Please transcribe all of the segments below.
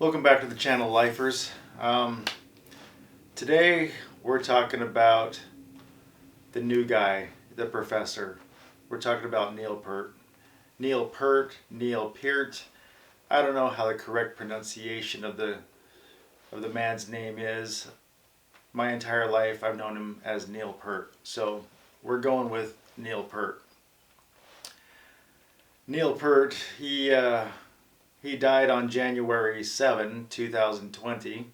Welcome back to the channel, Lifers. Today we're talking about the new guy, the professor. We're talking about Neil Peart. Neil Peart, Neil Peart. I don't know how the correct pronunciation of the man's name is. My entire life I've known him as Neil Peart. So we're going with Neil Peart. Neil Peart, he died on January 7, 2020.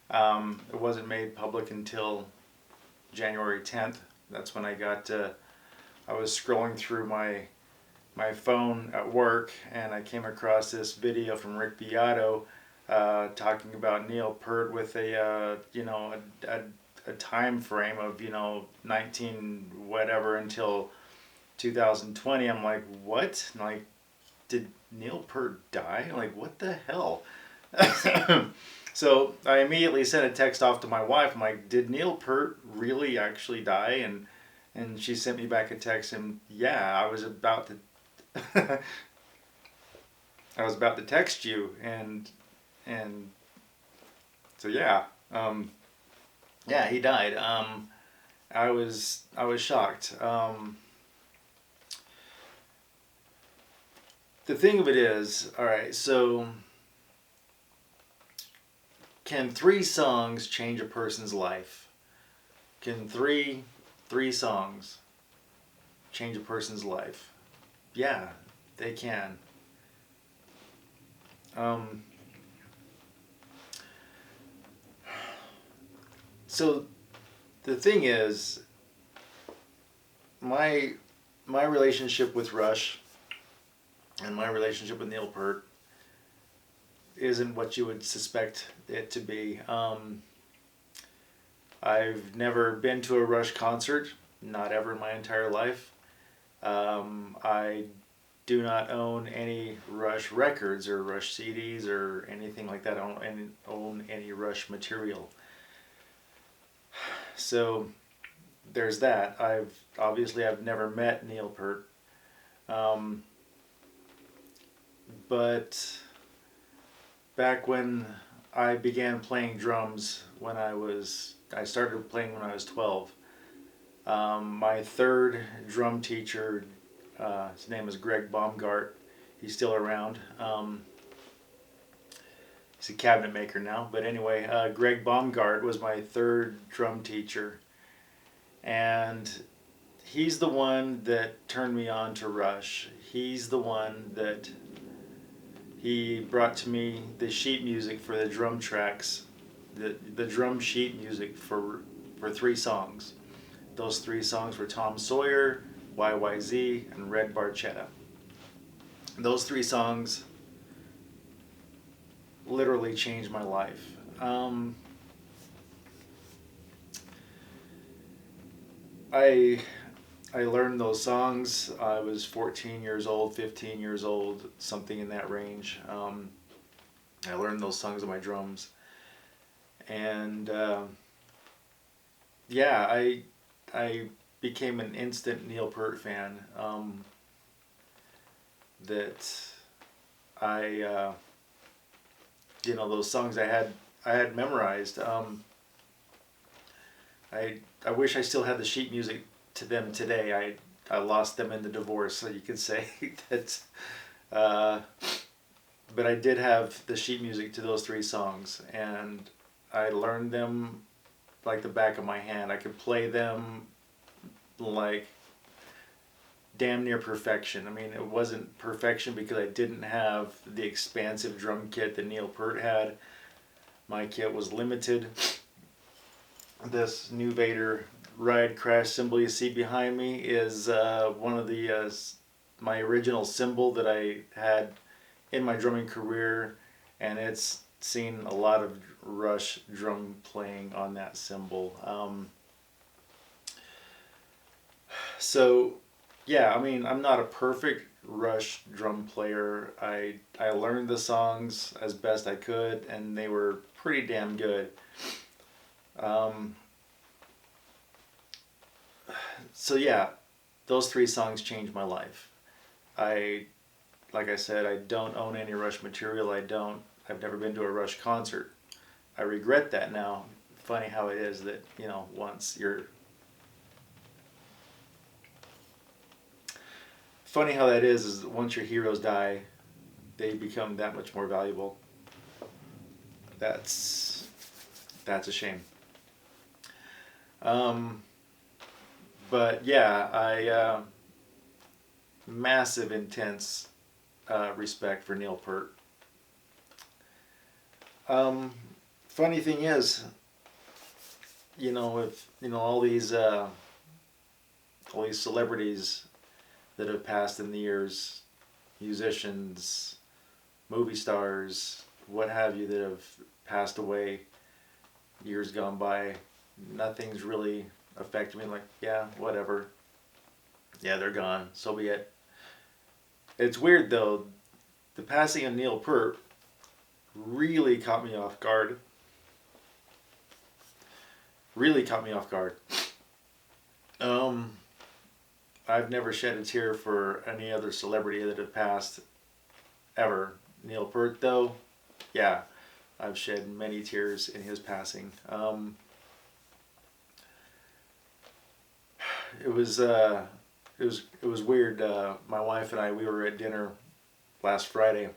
It wasn't made public until January 10th. That's when I was scrolling through my phone at work, and I came across this video from Rick Beato talking about Neil Peart with a time frame of 19 whatever until 2020. I'm like, what? And like, did Neil Peart die? I'm like, what the hell? So I immediately sent a text off to my wife. I'm like, did Neil Peart really actually die? And she sent me back a text, and yeah, I was about to I was about to text you, and so yeah, yeah, he died. I was shocked. The thing of it is, all right, so can 3 songs change a person's life? Can three songs change a person's life? Yeah, they can. So the thing is, my relationship with Rush and my relationship with Neil Peart isn't what you would suspect it to be. I've never been to a Rush concert, not ever in my entire life. I do not own any Rush records or Rush CDs or anything like that. I don't own any Rush material. So there's that. I've never met Neil Peart. But back when I began playing drums, I started playing when I was 12. My third drum teacher, his name is Greg Baumgart. He's still around. He's a cabinet maker now. But anyway, Greg Baumgart was my third drum teacher. And he's the one that turned me on to Rush. He's the one that he brought to me the sheet music for the drum tracks, the drum sheet music for 3 songs. Those 3 songs were Tom Sawyer, YYZ, and Red Barchetta. Those 3 songs literally changed my life. I learned those songs. I was 14 years old, 15 years old, something in that range. I learned those songs on my drums. And yeah, I became an instant Neil Peart fan. That I those songs I had memorized. I wish I still had the sheet music to them today. I lost them in the divorce, so you could say that. But I did have the sheet music to those 3 songs, and I learned them like the back of my hand. I could play them like damn near perfection. I mean, it wasn't perfection because I didn't have the expansive drum kit that Neil Peart had. My kit was limited. This New Vader ride crash cymbal you see behind me is one of the my original cymbal that I had in my drumming career, and it's seen a lot of Rush drum playing on that cymbal. So yeah, I mean, I'm not a perfect Rush drum player. I learned the songs as best I could, and they were pretty damn good. So yeah, those 3 songs changed my life. Like I said, I don't own any Rush material. I've never been to a Rush concert. I regret that now. Funny how it is that, once you're... Funny how that is once your heroes die, they become that much more valuable. That's a shame. But yeah, I massive, intense respect for Neil Peart. Funny thing is, if all these celebrities that have passed in the years, musicians, movie stars, what have you, that have passed away years gone by, nothing's really affected me. Like, yeah, whatever. Yeah, they're gone. So be it. It's weird though. The passing of Neil Peart really caught me off guard. Really caught me off guard. I've never shed a tear for any other celebrity that have passed ever. Neil Peart though, yeah, I've shed many tears in his passing. It was weird. My wife and I, we were at dinner last Friday,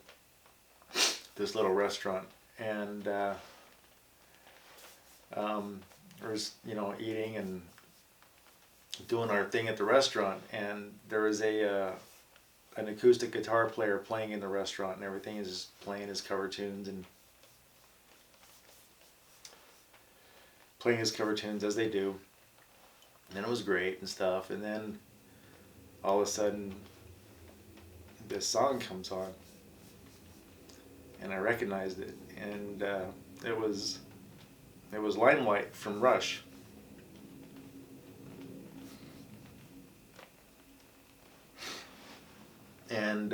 this little restaurant, and we was eating and doing our thing at the restaurant, and there was an acoustic guitar player playing in the restaurant, and everything is playing his cover tunes as they do. And it was great and stuff, and then all of a sudden this song comes on, and I recognized it, and it was Limelight from Rush. And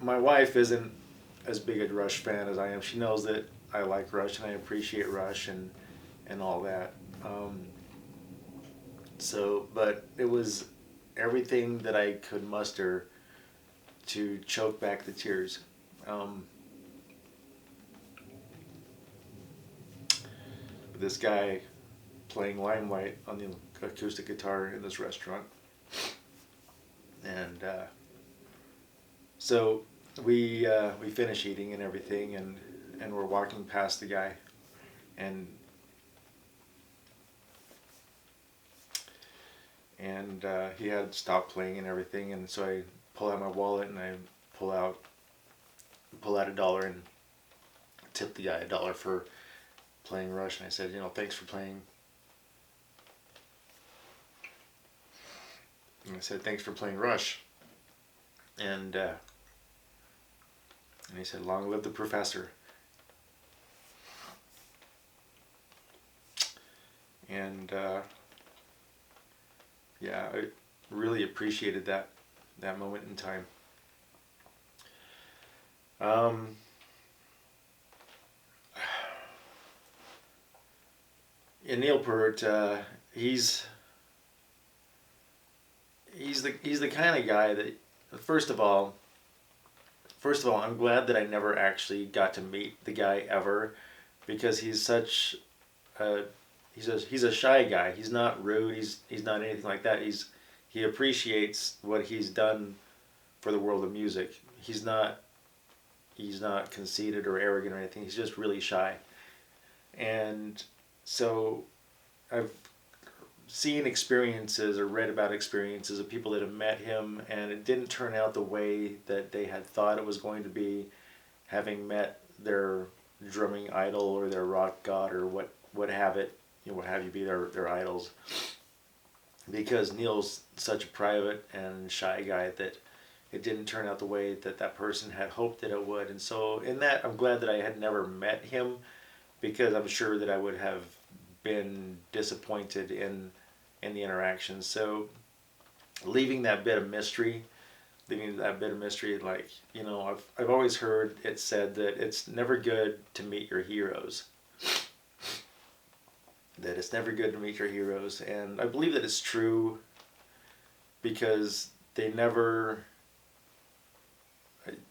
my wife isn't as big a Rush fan as I am. She knows that I like Rush and I appreciate Rush and all that. But it was everything that I could muster to choke back the tears. This guy playing Limelight on the acoustic guitar in this restaurant. And so we finish eating and everything, and we're walking past the guy, and he had stopped playing and everything, and so I pull out my wallet and I pull out $1 and tip the guy $1 for playing Rush, and I said, thanks for playing. And I said, thanks for playing Rush. And he said, long live the professor. And yeah, I really appreciated that moment in time. And Neil Peart, he's the kind of guy that, first of all, I'm glad that I never actually got to meet the guy ever, because he's such a he's a shy guy. He's not rude. He's not anything like that. He appreciates what he's done for the world of music. He's not conceited or arrogant or anything. He's just really shy. And so I've seen experiences or read about experiences of people that have met him, and it didn't turn out the way that they had thought it was going to be, having met their drumming idol or their rock god or what have you be their idols. Because Neil's such a private and shy guy that it didn't turn out the way that person had hoped that it would. And so in that, I'm glad that I had never met him, because I'm sure that I would have been disappointed in the interaction. So leaving that bit of mystery, like, I've always heard it said that it's never good to meet your heroes. And I believe that it's true, because they never,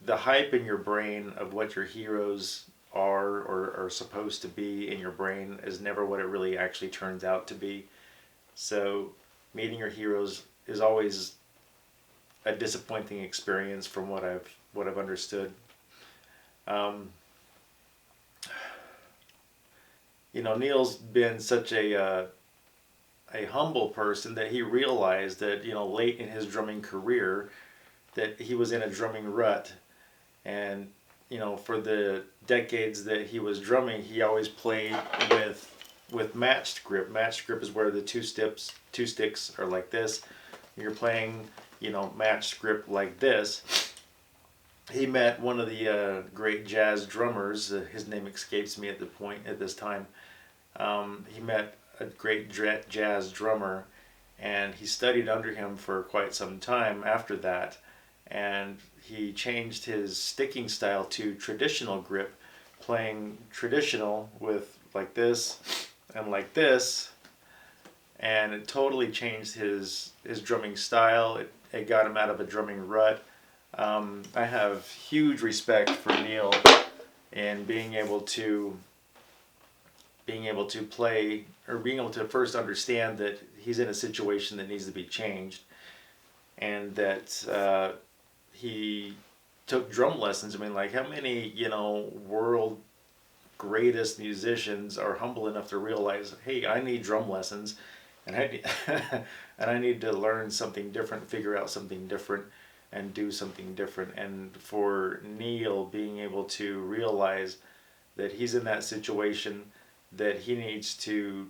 the hype in your brain of what your heroes are or are supposed to be in your brain is never what it really actually turns out to be. So meeting your heroes is always a disappointing experience from what I've understood. Um, Neil's been such a humble person that he realized that late in his drumming career that he was in a drumming rut, and for the decades that he was drumming, he always played with matched grip. Matched grip is where the two sticks are like this. You're playing, matched grip like this. He met one of the great jazz drummers. His name escapes me at this time. He met a great jazz drummer, and he studied under him for quite some time after that. And he changed his sticking style to traditional grip, playing traditional with like this and like this, and it totally changed his drumming style. It got him out of a drumming rut. I have huge respect for Neil in being able to play, or being able to first understand that he's in a situation that needs to be changed, and that he took drum lessons. I mean, like, how many world greatest musicians are humble enough to realize, hey, I need drum lessons, and I need to learn something different, figure out something different, and do something different. And for Neil being able to realize that he's in that situation, that he needs to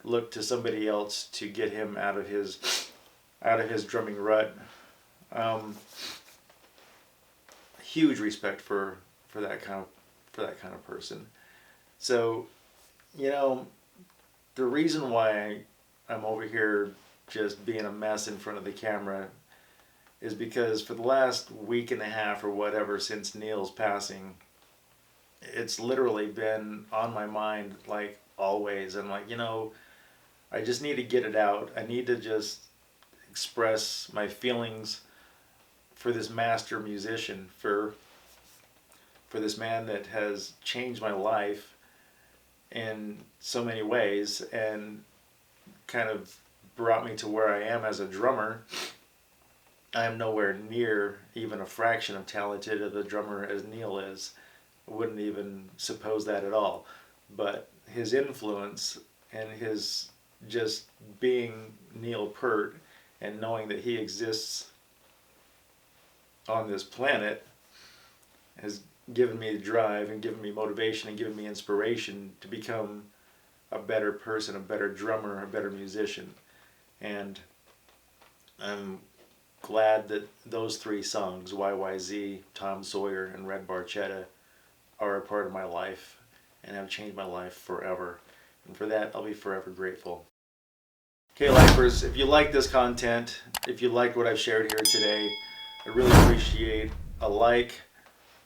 look to somebody else to get him out of his drumming rut. Huge respect for that kind of person. So, the reason why I'm over here just being a mess in front of the camera is because for the last week and a half or whatever since Neil's passing, it's literally been on my mind like always. And like, I just need to get it out. I need to just express my feelings for this master musician, for this man that has changed my life in so many ways and kind of brought me to where I am as a drummer. I am nowhere near even a fraction of talented of a drummer as Neil is. I wouldn't even suppose that at all. But his influence and his just being Neil Peart and knowing that he exists on this planet has given me the drive and given me motivation and given me inspiration to become a better person, a better drummer, a better musician. And I'm glad that those three songs, YYZ, Tom Sawyer, and Red Barchetta, are a part of my life and have changed my life forever. And for that, I'll be forever grateful. Okay, lifers, if you like this content, if you like what I've shared here today, I really appreciate a like,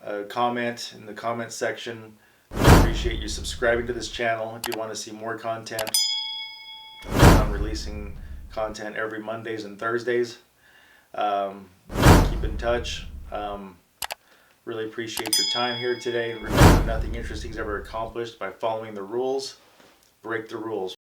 a comment in the comment section. I appreciate you subscribing to this channel if you want to see more content. I'm releasing content every Mondays and Thursdays. Keep in touch. Really appreciate your time here today. Remember, nothing interesting is ever accomplished by following the rules. Break the rules.